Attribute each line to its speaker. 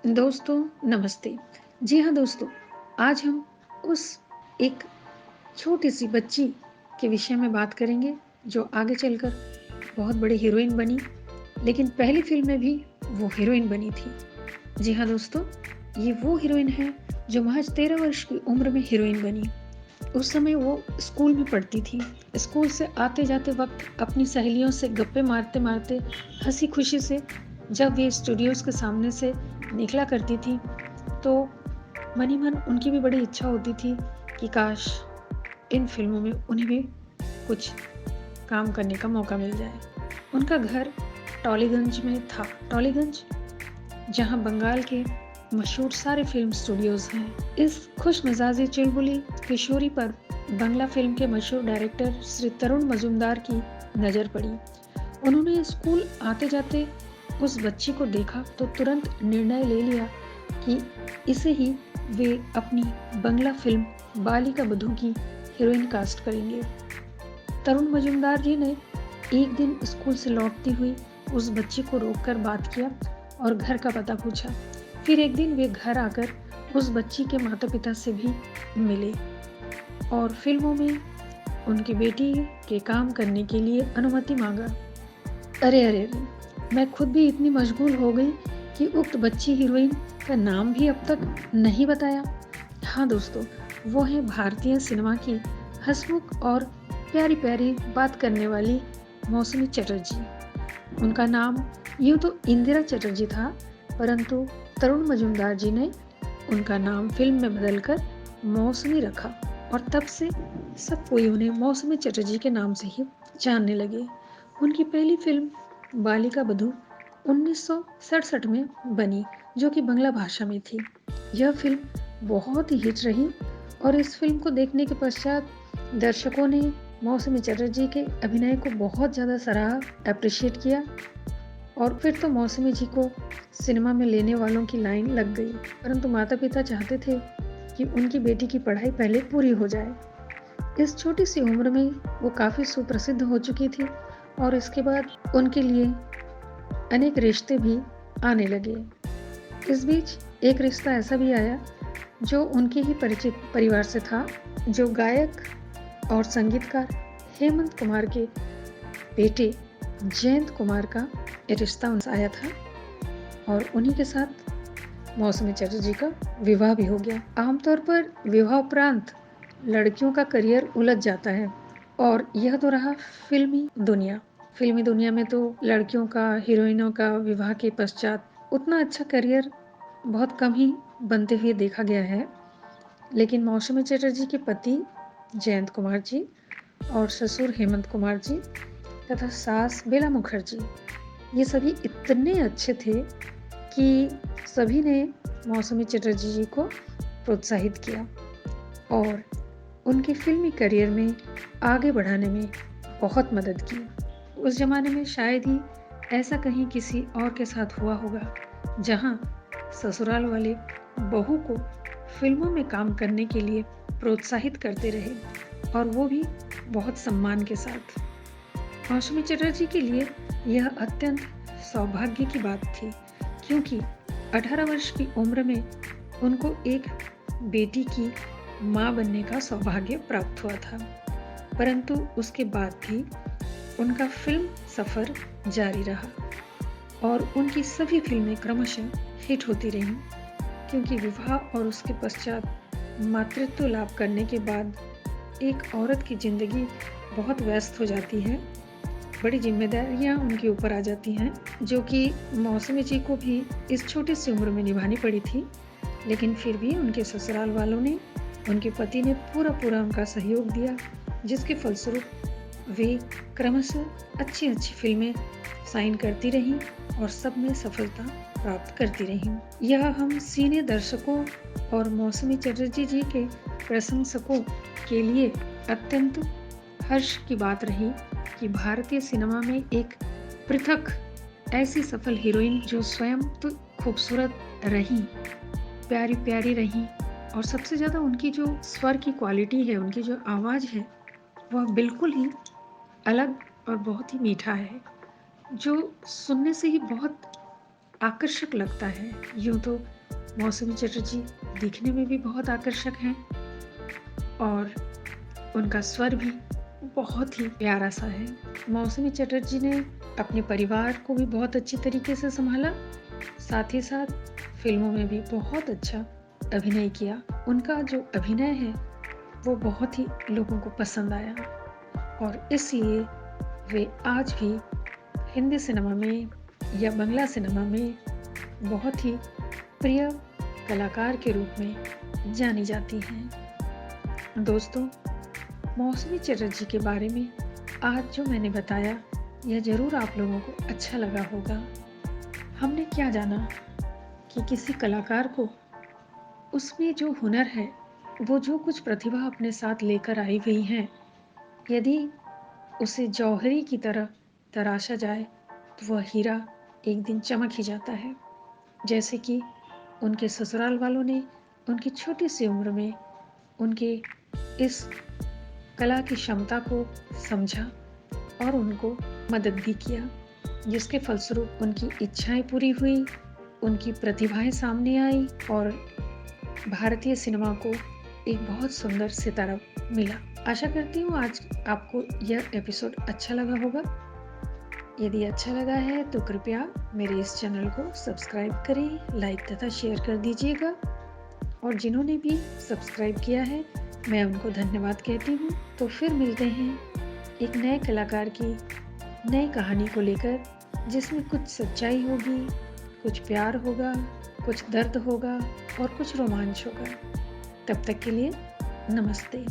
Speaker 1: दोस्तों नमस्ते। जी हाँ दोस्तों, आज हम उस एक छोटी-सी बच्ची के विषय में बात करेंगे जो आगे चलकर बहुत बड़ी हीरोइन बनी, लेकिन पहली फ़िल्म में भी वो हीरोइन बनी थी। जी हाँ दोस्तों, ये वो हीरोइन है जो महज़ 13 वर्ष की उम्र में हीरोइन बनी। उस समय वो स्कूल में पढ़ती थी। स्कूल से आते-जाते वक़्त अपनी सहेलियों से गप्पे मारते-मारते, हँसी-खुशी से जब वे स्टूडियोज़ के सामने से निकला करती थी, तो मन ही मन उनकी भी बड़ी इच्छा होती थी कि काश इन फ़िल्मों में उन्हें भी कुछ काम करने का मौका मिल जाए। उनका घर टॉलीगंज में था। टॉलीगंज जहाँ बंगाल के मशहूर सारे फ़िल्म स्टूडियोज़ हैं। इस खुशमिज़ाजी चुलबुली किशोरी पर बंगला फ़िल्म के मशहूर डायरेक्टर श्री तरुण मजूमदार की नज़र पड़ी। उन्होंने स्कूल आते-जाते उस बच्ची को देखा तो तुरंत निर्णय ले लिया कि इसे ही वे अपनी बंगला फ़िल्म बालिका बधू की हीरोइन कास्ट करेंगे। तरुण मजूमदार जी ने एक दिन स्कूल से लौटती हुई उस बच्ची को रोककर बात किया और घर का पता पूछा। फिर एक दिन वे घर आकर उस बच्ची के माता-पिता से भी मिले और फ़िल्मों में उनकी बेटी के काम करने के लिए अनुमति माँगा। अरे, अरे, अरे! मैं खुद भी इतनी मशगूल हो गई कि उक्त बच्ची हीरोइन का नाम भी अब तक नहीं बताया। हाँ दोस्तों, वो है भारतीय सिनेमा की हँसमुख और प्यारी-प्यारी बात करने वाली मौसमी चटर्जी। उनका नाम यूँ तो इंदिरा चटर्जी था, परंतु तरुण मजूमदार जी ने उनका नाम फ़िल्म में बदलकर मौसमी रखा और तब से सब कोई उन्हें मौसमी चटर्जी के नाम से ही जानने लगे। उनकी पहली फ़िल्म बालिका बधू 1967 में बनी, जो कि बंगला भाषा में थी। यह फ़िल्म बहुत ही हिट रही और इस फ़िल्म को देखने के पश्चात दर्शकों ने मौसमी चटर्जी के अभिनय को बहुत ज़्यादा सराहा, एप्रिशिएट किया और फिर तो मौसमी जी को सिनेमा में लेने वालों की लाइन लग गई। परंतु माता-पिता चाहते थे कि उनकी बेटी की पढ़ाई पहले पूरी हो जाए। इस छोटी-सी उम्र में वो काफ़ी सुप्रसिद्ध हो चुकी थी और इसके बाद उनके लिए अनेक रिश्ते भी आने लगे। इस बीच एक रिश्ता ऐसा भी आया जो उनके ही परिचित परिवार से था, जो गायक और संगीतकार हेमंत कुमार के बेटे जयंत कुमार का रिश्ता उनसे आया था और उन्हीं के साथ मौसमी चटर्जी का विवाह भी हो गया। आमतौर पर विवाह उपरांत लड़कियों का करियर उलझ जाता है और यह तो रहा फ़िल्मी दुनिया। फ़िल्मी दुनिया में तो लड़कियों का, हीरोइनों का विवाह के पश्चात उतना अच्छा करियर बहुत कम ही बनते हुए देखा गया है। लेकिन मौसमी चटर्जी के पति जयंत कुमार जी और ससुर हेमंत कुमार जी तथा सास बेला मुखर्जी, ये सभी इतने अच्छे थे कि सभी ने मौसमी चटर्जी जी को प्रोत्साहित किया और उनके फ़िल्मी करियर में आगे बढ़ाने में बहुत मदद की। उस ज़माने में शायद ही ऐसा कहीं किसी और के साथ हुआ होगा, जहाँ ससुराल वाले बहू को फ़िल्मों में काम करने के लिए प्रोत्साहित करते रहे और वो भी बहुत सम्मान के साथ। मौसमी चटर्जी के लिए यह अत्यंत सौभाग्य की बात थी, क्योंकि 18 वर्ष की उम्र में उनको एक बेटी की माँ बनने का सौभाग्य प्राप्त हुआ था। परंतु उसके बाद भी उनका फ़िल्म सफ़र जारी रहा और उनकी सभी फ़िल्में क्रमशः हिट होती रहीं, क्योंकि विवाह और उसके पश्चात मातृत्व लाभ करने के बाद एक औरत की ज़िंदगी बहुत व्यस्त हो जाती है। बड़ी ज़िम्मेदारियाँ उनके ऊपर आ जाती हैं, जो कि मौसमी जी को भी इस छोटी-सी उम्र में निभानी पड़ी थी। लेकिन फिर भी उनके ससुराल वालों ने, उनके पति ने पूरा-पूरा उनका सहयोग दिया, जिसके फलस्वरूप वे क्रमशः अच्छी-अच्छी फ़िल्में साइन करती रहीं और सब में सफलता प्राप्त करती रहीं। यह हम सिने दर्शकों और मौसमी चटर्जी जी के प्रशंसकों के लिए अत्यंत हर्ष की बात रही कि भारतीय सिनेमा में एक पृथक ऐसी सफल हीरोइन जो स्वयं तो खूबसूरत रहीं, प्यारी-प्यारी रहीं और सबसे ज़्यादा उनकी जो स्वर की क्वालिटी है, उनकी जो आवाज़ है, वह बिल्कुल ही अलग और बहुत ही मीठा है, जो सुनने से ही बहुत आकर्षक लगता है। यूँ तो मौसमी चटर्जी दिखने में भी बहुत आकर्षक हैं और उनका स्वर भी बहुत ही प्यारा सा है। मौसमी चटर्जी ने अपने परिवार को भी बहुत अच्छी तरीके से संभाला, साथ ही साथ फिल्मों में भी बहुत अच्छा अभिनय किया। उनका जो अभिनय है वो बहुत ही लोगों को पसंद आया और इसलिए वे आज भी हिंदी सिनेमा में या बांग्ला सिनेमा में बहुत ही प्रिय कलाकार के रूप में जानी जाती हैं। दोस्तों, मौसमी चटर्जी के बारे में आज जो मैंने बताया यह ज़रूर आप लोगों को अच्छा लगा होगा। हमने क्या जाना कि किसी कलाकार को उसमें जो हुनर है, वो जो कुछ प्रतिभा अपने साथ लेकर आई हुई है, यदि उसे जौहरी की तरह तराशा जाए तो वह हीरा एक दिन चमक ही जाता है। जैसे कि उनके ससुराल वालों ने उनकी छोटी सी उम्र में उनके इस कला की क्षमता को समझा और उनको मदद भी किया, जिसके फलस्वरूप उनकी इच्छाएं पूरी हुई, उनकी प्रतिभाएं सामने आई और भारतीय सिनेमा को एक बहुत सुंदर सितारा मिला। आशा करती हूँ आज आपको यह एपिसोड अच्छा लगा होगा। यदि अच्छा लगा है तो कृपया मेरे इस चैनल को सब्सक्राइब करें, लाइक तथा शेयर कर दीजिएगा और जिन्होंने भी सब्सक्राइब किया है मैं उनको धन्यवाद कहती हूँ। तो फिर मिलते हैं एक नए कलाकार की नई कहानी को लेकर, जिसमें कुछ सच्चाई होगी, कुछ प्यार होगा, कुछ दर्द होगा और कुछ रोमांच होगा। तब तक के लिए नमस्ते।